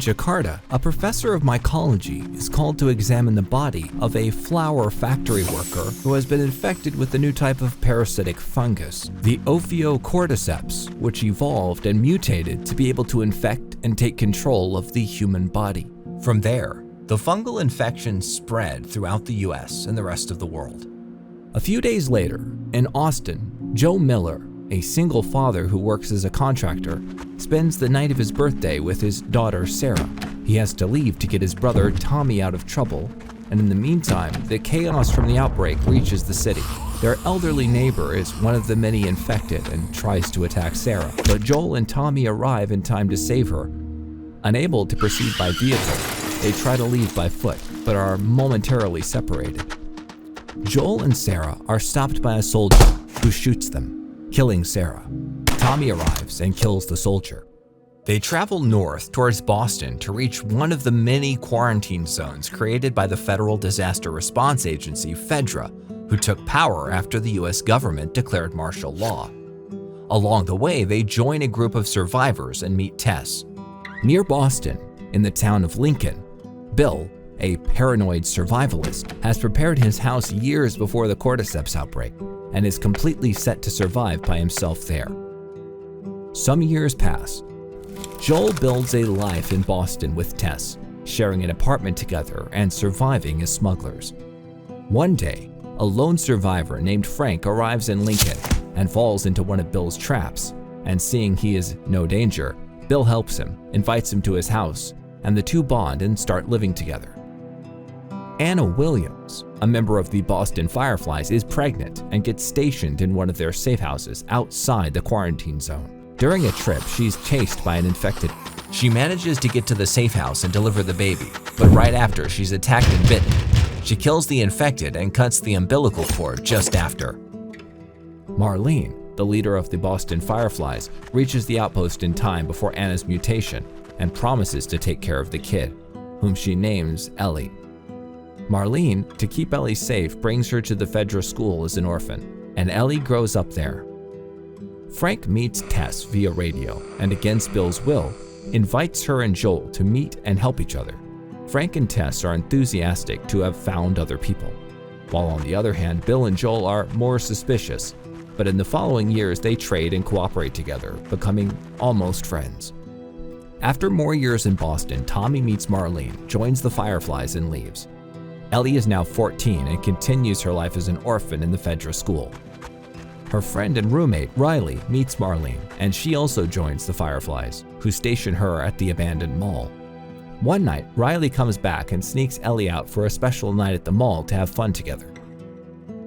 Jakarta, a professor of mycology is called to examine the body of a flower factory worker who has been infected with a new type of parasitic fungus, the Ophiocordyceps, which evolved and mutated to be able to infect and take control of the human body. From there, the fungal infection spread throughout the US and the rest of the world. A few days later, in Austin, Joe Miller, a single father who works as a contractor, spends the night of his birthday with his daughter Sarah. He has to leave to get his brother Tommy out of trouble, and in the meantime, the chaos from the outbreak reaches the city. Their elderly neighbor is one of the many infected and tries to attack Sarah, but Joel and Tommy arrive in time to save her. Unable to proceed by vehicle, they try to leave by foot, but are momentarily separated. Joel and Sarah are stopped by a soldier who shoots them, killing Sarah. Tommy arrives and kills the soldier. They travel north towards Boston to reach one of the many quarantine zones created by the Federal Disaster Response Agency, FEDRA, who took power after the US government declared martial law. Along the way, they join a group of survivors and meet Tess. Near Boston, in the town of Lincoln, Bill, a paranoid survivalist, has prepared his house years before the cordyceps outbreak and is completely set to survive by himself there. Some years pass. Joel builds a life in Boston with Tess, sharing an apartment together and surviving as smugglers. One day, a lone survivor named Frank arrives in Lincoln and falls into one of Bill's traps, and seeing he is no danger, Bill helps him, invites him to his house, and the two bond and start living together. Anna Williams, a member of the Boston Fireflies, is pregnant and gets stationed in one of their safe houses outside the quarantine zone. During a trip, she's chased by an infected. She manages to get to the safe house and deliver the baby, but right after, she's attacked and bitten. She kills the infected and cuts the umbilical cord just after. Marlene, the leader of the Boston Fireflies, reaches the outpost in time before Anna's mutation and promises to take care of the kid, whom she names Ellie. Marlene, to keep Ellie safe, brings her to the Fedra school as an orphan, and Ellie grows up there. Frank meets Tess via radio and, against Bill's will, invites her and Joel to meet and help each other. Frank and Tess are enthusiastic to have found other people, while on the other hand, Bill and Joel are more suspicious, but in the following years they trade and cooperate together, becoming almost friends. After more years in Boston, Tommy meets Marlene, joins the Fireflies, and leaves. Ellie is now 14 and continues her life as an orphan in the Fedra school. Her friend and roommate, Riley, meets Marlene, and she also joins the Fireflies, who station her at the abandoned mall. One night, Riley comes back and sneaks Ellie out for a special night at the mall to have fun together.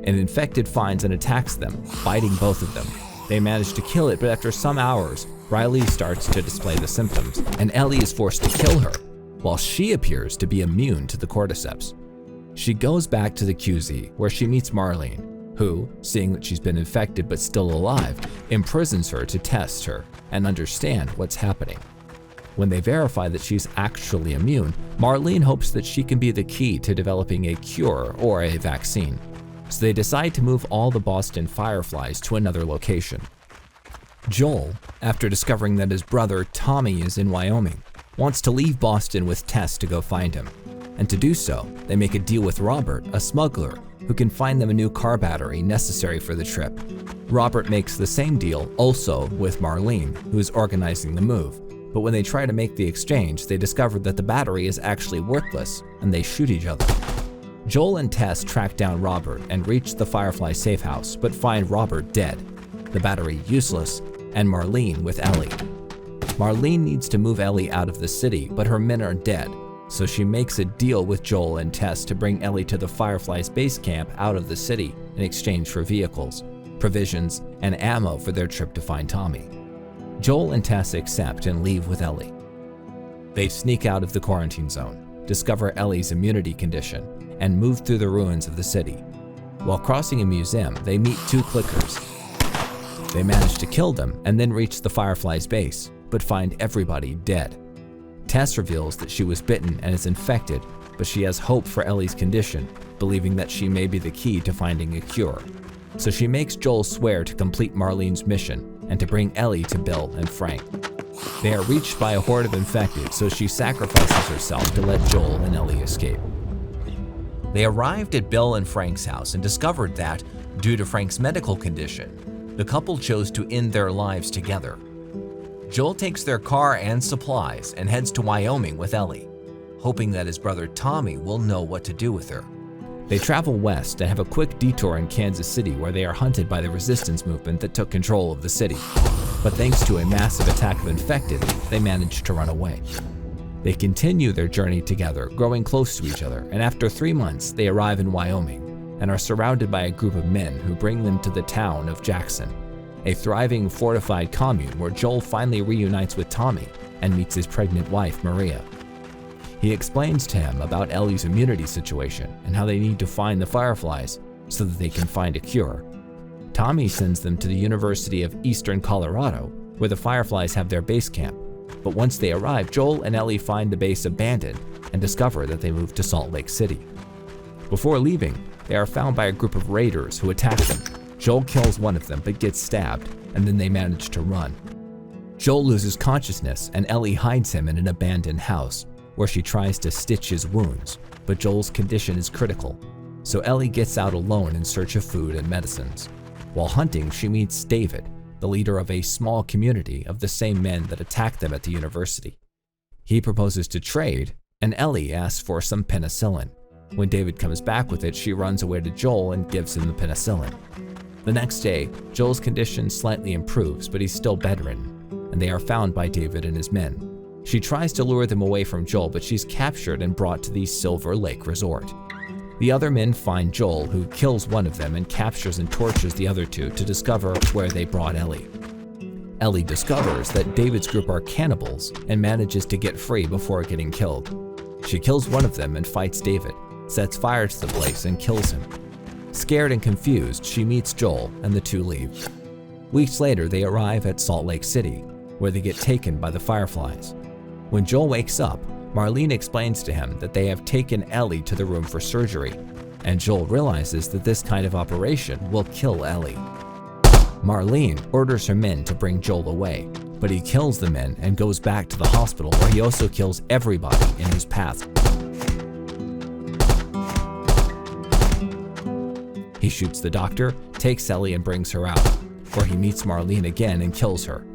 An infected finds and attacks them, biting both of them. They manage to kill it, but after some hours, Riley starts to display the symptoms, and Ellie is forced to kill her, while she appears to be immune to the cordyceps. She goes back to the QZ, where she meets Marlene, who, seeing that she's been infected but still alive, imprisons her to test her and understand what's happening. When they verify that she's actually immune, Marlene hopes that she can be the key to developing a cure or a vaccine. So they decide to move all the Boston Fireflies to another location. Joel, after discovering that his brother Tommy is in Wyoming, wants to leave Boston with Tess to go find him. And to do so, they make a deal with Robert, a smuggler, who can find them a new car battery necessary for the trip. Robert makes the same deal also with Marlene, who is organizing the move. But when they try to make the exchange, they discover that the battery is actually worthless, and they shoot each other. Joel and Tess track down Robert and reach the Firefly safe house, but find Robert dead, the battery useless, and Marlene with Ellie. Marlene needs to move Ellie out of the city, but her men are dead, so she makes a deal with Joel and Tess to bring Ellie to the Firefly's base camp out of the city in exchange for vehicles, provisions, and ammo for their trip to find Tommy. Joel and Tess accept and leave with Ellie. They sneak out of the quarantine zone, discover Ellie's immunity condition, and move through the ruins of the city. While crossing a museum, they meet two clickers. They manage to kill them and then reach the Firefly's base, but find everybody dead. Tess reveals that she was bitten and is infected, but she has hope for Ellie's condition, believing that she may be the key to finding a cure. So she makes Joel swear to complete Marlene's mission and to bring Ellie to Bill and Frank. They are reached by a horde of infected, so she sacrifices herself to let Joel and Ellie escape. They arrived at Bill and Frank's house and discovered that, due to Frank's medical condition, the couple chose to end their lives together. Joel takes their car and supplies and heads to Wyoming with Ellie, hoping that his brother Tommy will know what to do with her. They travel west and have a quick detour in Kansas City, where they are hunted by the resistance movement that took control of the city. But thanks to a massive attack of infected, they manage to run away. They continue their journey together, growing close to each other, and after 3 months, they arrive in Wyoming and are surrounded by a group of men who bring them to the town of Jackson, a thriving fortified commune where Joel finally reunites with Tommy and meets his pregnant wife, Maria. He explains to him about Ellie's immunity situation and how they need to find the fireflies so that they can find a cure. Tommy sends them to the University of Eastern Colorado, where the fireflies have their base camp. But once they arrive, Joel and Ellie find the base abandoned and discover that they moved to Salt Lake City. Before leaving, they are found by a group of raiders who attack them. Joel kills one of them but gets stabbed, and then they manage to run. Joel loses consciousness and Ellie hides him in an abandoned house, where she tries to stitch his wounds, but Joel's condition is critical, so Ellie gets out alone in search of food and medicines. While hunting, she meets David, the leader of a small community of the same men that attacked them at the university. He proposes to trade, and Ellie asks for some penicillin. When David comes back with it, she runs away to Joel and gives him the penicillin. The next day, Joel's condition slightly improves, but he's still bedridden, and they are found by David and his men. She tries to lure them away from Joel, but she's captured and brought to the Silver Lake Resort. The other men find Joel, who kills one of them and captures and tortures the other two to discover where they brought Ellie. Ellie discovers that David's group are cannibals and manages to get free before getting killed. She kills one of them and fights David, sets fire to the place and kills him. Scared and confused, she meets Joel and the two leave. Weeks later, they arrive at Salt Lake City, where they get taken by the fireflies. When Joel wakes up, Marlene explains to him that they have taken Ellie to the room for surgery, and Joel realizes that this kind of operation will kill Ellie. Marlene orders her men to bring Joel away, but he kills the men and goes back to the hospital, where he also kills everybody in his path. He shoots the doctor, takes Ellie and brings her out, where he meets Marlene again and kills her.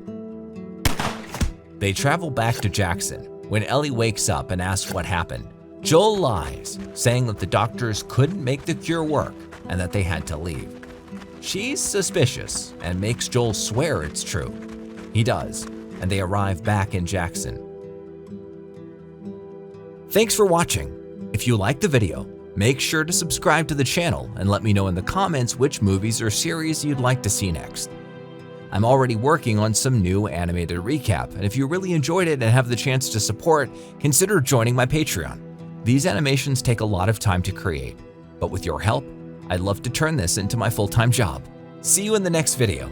They travel back to Jackson when Ellie wakes up and asks what happened. Joel lies, saying that the doctors couldn't make the cure work and that they had to leave. She's suspicious and makes Joel swear it's true. He does, and they arrive back in Jackson. Thanks for watching. If you liked the video, make sure to subscribe to the channel and let me know in the comments which movies or series you'd like to see next. I'm already working on some new animated recap, and if you really enjoyed it and have the chance to support, consider joining my Patreon. These animations take a lot of time to create, but with your help, I'd love to turn this into my full-time job. See you in the next video.